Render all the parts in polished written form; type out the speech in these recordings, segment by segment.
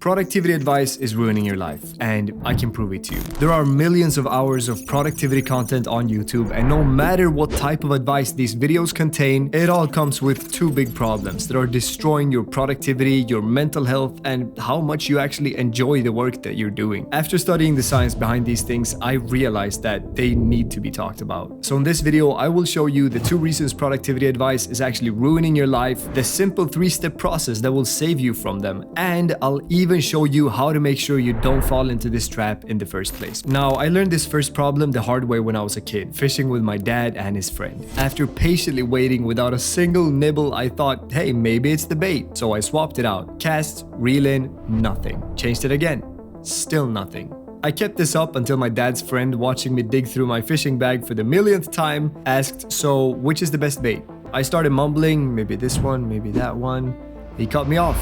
Productivity advice is ruining your life, and I can prove it to you. There are millions of hours of productivity content on YouTube, and no matter what type of advice these videos contain, it all comes with two big problems that are destroying your productivity, your mental health, and how much you actually enjoy the work that you're doing. After studying the science behind these things, I realized that they need to be talked about. So in this video, I will show you the 2 reasons productivity advice is actually ruining your life, the simple 3-step process that will save you from them, and I'll even show you how to make sure you don't fall into this trap in the first place. Now, I learned this first problem the hard way when I was a kid, fishing with my dad and his friend. After patiently waiting without a single nibble, I thought, hey, maybe it's the bait. So I swapped it out. Cast, reel in, nothing. Changed it again. Still nothing. I kept this up until my dad's friend, watching me dig through my fishing bag for the millionth time, asked, so which is the best bait? I started mumbling, maybe this one, maybe that one. He cut me off.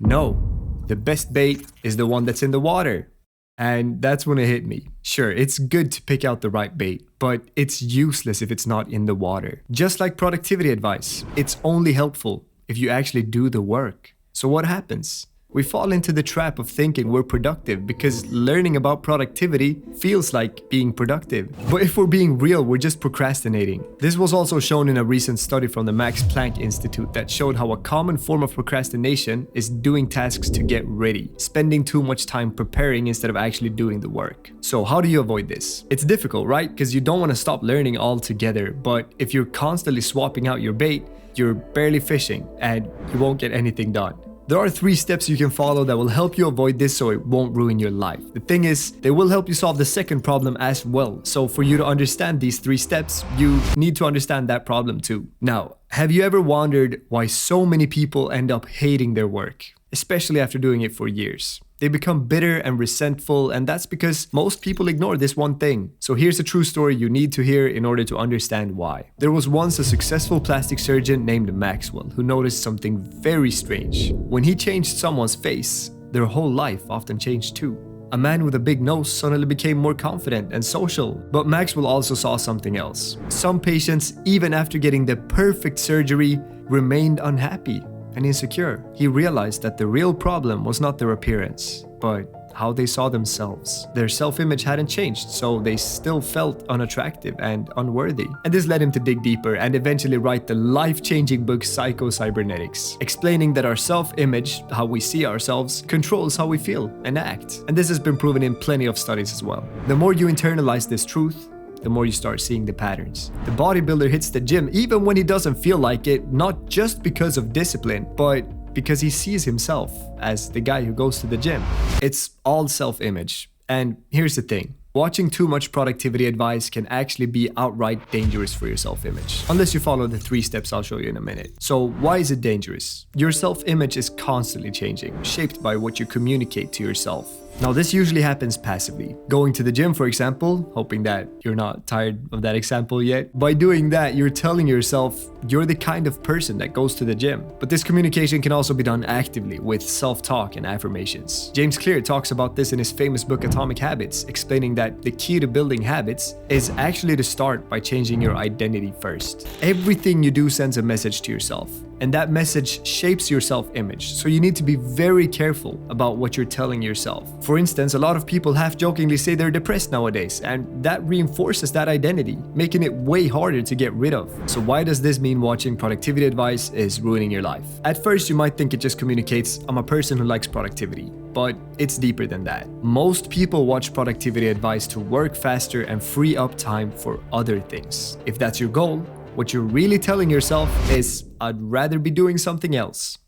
No. The best bait is the one that's in the water. And that's when it hit me. Sure, it's good to pick out the right bait, but it's useless if it's not in the water. Just like productivity advice, it's only helpful if you actually do the work. So what happens? We fall into the trap of thinking we're productive because learning about productivity feels like being productive. But if we're being real, we're just procrastinating. This was also shown in a recent study from the Max Planck Institute that showed how a common form of procrastination is doing tasks to get ready, spending too much time preparing instead of actually doing the work. So how do you avoid this? It's difficult, right? Because you don't want to stop learning altogether, but if you're constantly swapping out your bait, you're barely fishing and you won't get anything done. There are 3 steps you can follow that will help you avoid this so it won't ruin your life. The thing is, they will help you solve the second problem as well. So for you to understand these 3 steps, you need to understand that problem too. Now, have you ever wondered why so many people end up hating their work, especially after doing it for years? They become bitter and resentful, and that's because most people ignore this one thing. So here's a true story you need to hear in order to understand why. There was once a successful plastic surgeon named Maxwell who noticed something very strange. When he changed someone's face, their whole life often changed too. A man with a big nose suddenly became more confident and social. But Maxwell also saw something else. Some patients, even after getting the perfect surgery, remained unhappy and insecure. He realized that the real problem was not their appearance, but how they saw themselves. Their self-image hadn't changed, so they still felt unattractive and unworthy. And this led him to dig deeper and eventually write the life-changing book Psycho-Cybernetics, explaining that our self-image, how we see ourselves, controls how we feel and act. And this has been proven in plenty of studies as well. The more you internalize this truth, the more you start seeing the patterns. The bodybuilder hits the gym even when he doesn't feel like it, not just because of discipline, but because he sees himself as the guy who goes to the gym. It's all self-image. And here's the thing. Watching too much productivity advice can actually be outright dangerous for your self-image, unless you follow the 3 steps I'll show you in a minute. So why is it dangerous? Your self-image is constantly changing, shaped by what you communicate to yourself. Now, this usually happens passively. Going to the gym, for example, hoping that you're not tired of that example yet. By doing that, you're telling yourself you're the kind of person that goes to the gym. But this communication can also be done actively with self-talk and affirmations. James Clear talks about this in his famous book Atomic Habits, explaining that the key to building habits is actually to start by changing your identity first. Everything you do sends a message to yourself, and that message shapes your self-image. So you need to be very careful about what you're telling yourself. For instance, a lot of people half-jokingly say they're depressed nowadays, and that reinforces that identity, making it way harder to get rid of. So why does this mean watching productivity advice is ruining your life? At first, you might think it just communicates, I'm a person who likes productivity. But it's deeper than that. Most people watch productivity advice to work faster and free up time for other things. If that's your goal, what you're really telling yourself is, I'd rather be doing something else.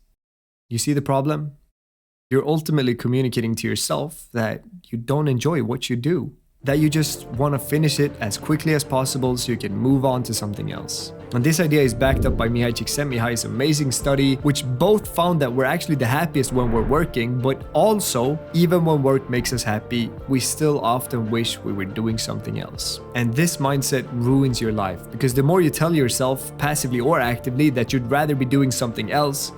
You see the problem? You're ultimately communicating to yourself that you don't enjoy what you do, that you just want to finish it as quickly as possible so you can move on to something else. And this idea is backed up by Mihai Csikszentmihalyi's amazing study, which both found that we're actually the happiest when we're working, but also, even when work makes us happy, we still often wish we were doing something else. And this mindset ruins your life, because the more you tell yourself, passively or actively, that you'd rather be doing something else,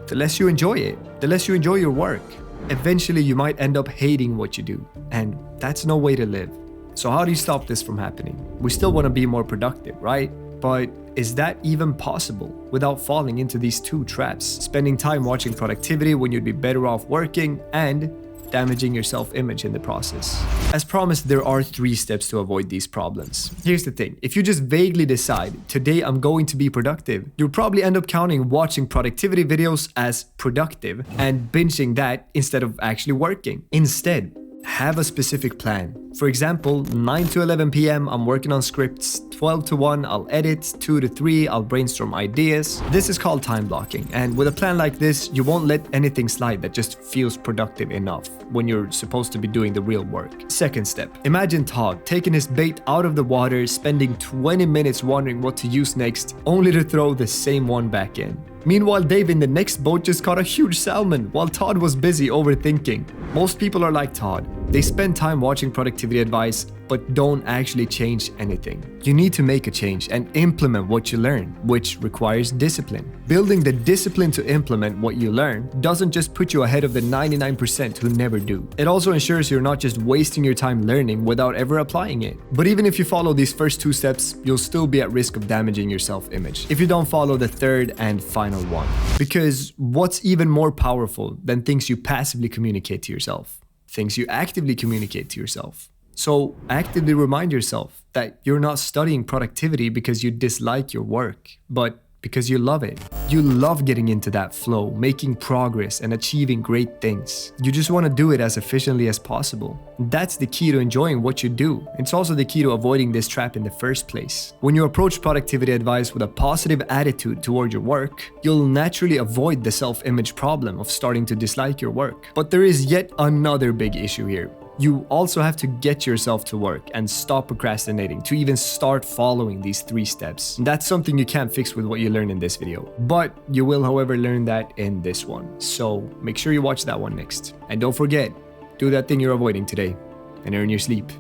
the less you enjoy it, the less you enjoy your work. Eventually, you might end up hating what you do, and that's no way to live. So how do you stop this from happening? We still want to be more productive, right? But is that even possible without falling into these two traps? Spending time watching productivity when you'd be better off working and damaging your self-image in the process. As promised, there are 3 steps to avoid these problems. Here's the thing, if you just vaguely decide, today I'm going to be productive, you'll probably end up counting watching productivity videos as productive and binging that instead of actually working. Instead, have a specific plan. For example, 9 to 11 p.m. I'm working on scripts, 12 to 1 I'll edit, 2 to 3 I'll brainstorm ideas. This is called time blocking, and with a plan like this, you won't let anything slide that just feels productive enough when you're supposed to be doing the real work. Second step, imagine Todd taking his bait out of the water, spending 20 minutes wondering what to use next, only to throw the same one back in. Meanwhile, Dave in the next boat just caught a huge salmon while Todd was busy overthinking. Most people are like Todd. They spend time watching productivity advice, but don't actually change anything. You need to make a change and implement what you learn, which requires discipline. Building the discipline to implement what you learn doesn't just put you ahead of the 99% who never do. It also ensures you're not just wasting your time learning without ever applying it. But even if you follow these first 2 steps, you'll still be at risk of damaging your self-image if you don't follow the third and final one. Because what's even more powerful than things you passively communicate to yourself? Things you actively communicate to yourself. So actively remind yourself that you're not studying productivity because you dislike your work, but because you love it. You love getting into that flow, making progress and achieving great things. You just want to do it as efficiently as possible. That's the key to enjoying what you do. It's also the key to avoiding this trap in the first place. When you approach productivity advice with a positive attitude toward your work, you'll naturally avoid the self-image problem of starting to dislike your work. But there is yet another big issue here. You also have to get yourself to work and stop procrastinating to even start following these 3 steps. That's something you can't fix with what you learned in this video, but you will, however, learn that in this one. So make sure you watch that one next. And don't forget, do that thing you're avoiding today and earn your sleep.